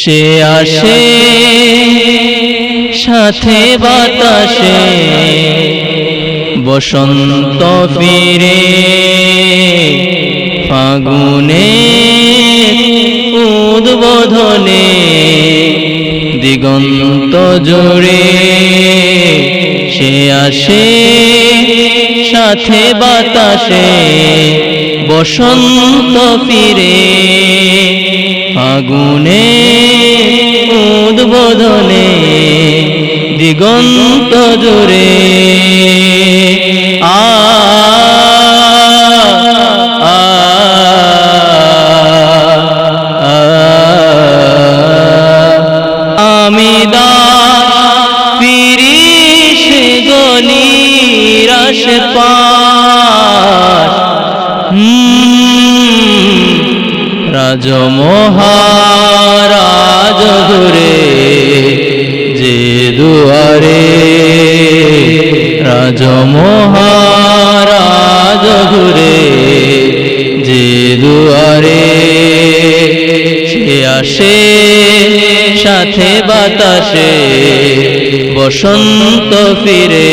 সে আসে সাথে বাতাসে বসন্ত ফিরে ফাগুনে উদ্বোধনে দিগন্ত জুড়ে সে আসে সাথে বাতাসে বসন্ত ফিরে ফাগুনে উদ্বোধনে দিগন্ত জুড়ে আমি ফিরি সে গলির আশেপাশ রাজমহারাজ ঘুরে যে দুয়ারে রাজমহারাজ ঘুরে যে দুয়ারে সে আসে সাথে বাতাসে বসন্ত ফিরে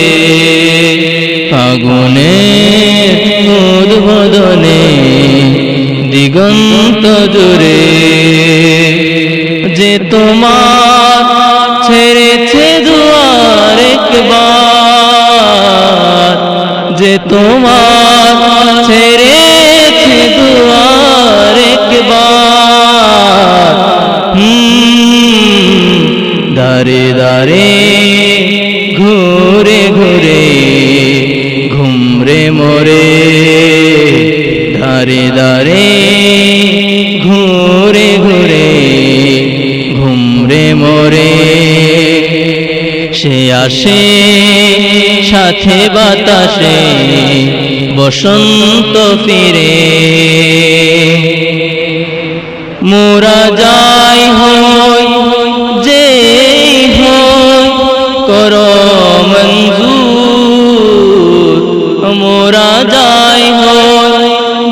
ফাগুনে উদ্বোধনে দিগন্ত জুড়ে যে তোমার ছেড়েছে দুয়ার একবার যে তোমার ছেড়েছে দুয়ার একবার দারে দারে ঘুরে ঘুরে ঘুমরে মোরে দারে দারে ঘুরে ঘুরে ঘুমরে মোরে সে আসে সাথে বাতাসে বসন্ত ফিরে মোরা যাই হই যে হই কর মঞ্জুর মোরা যাই হই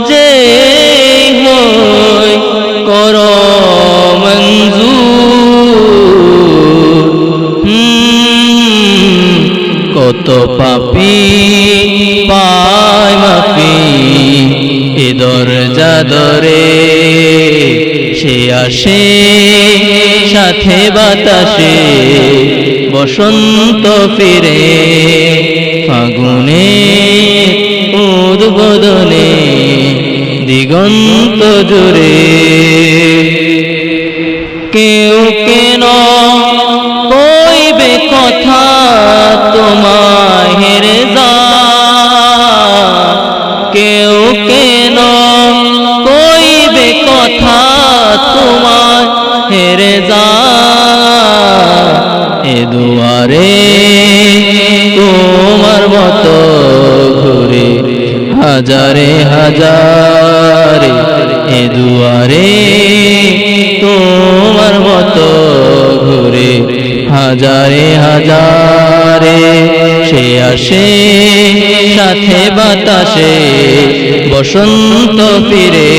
যে হই কর মঞ্জুর কত পাপী পায় মাফি এ দরজা দরে সে আসে সাথে বাতাসে বসন্ত ফিরে ফাগুনে উদ্বোধনে দিগন্ত জুড়ে কেউ কেন কইবে কথা তোমায় হেরে যা কেউ কেন কইবে কথা তোমায় হেরে যা এ দুয়ারে তোমার মতো ঘুরে হাজারে হাজারে এ দুয়ারে তোমার মতো ঘুরে হাজারে হাজারে সে আসে সাথে বাতাসে বসন্ত ফিরে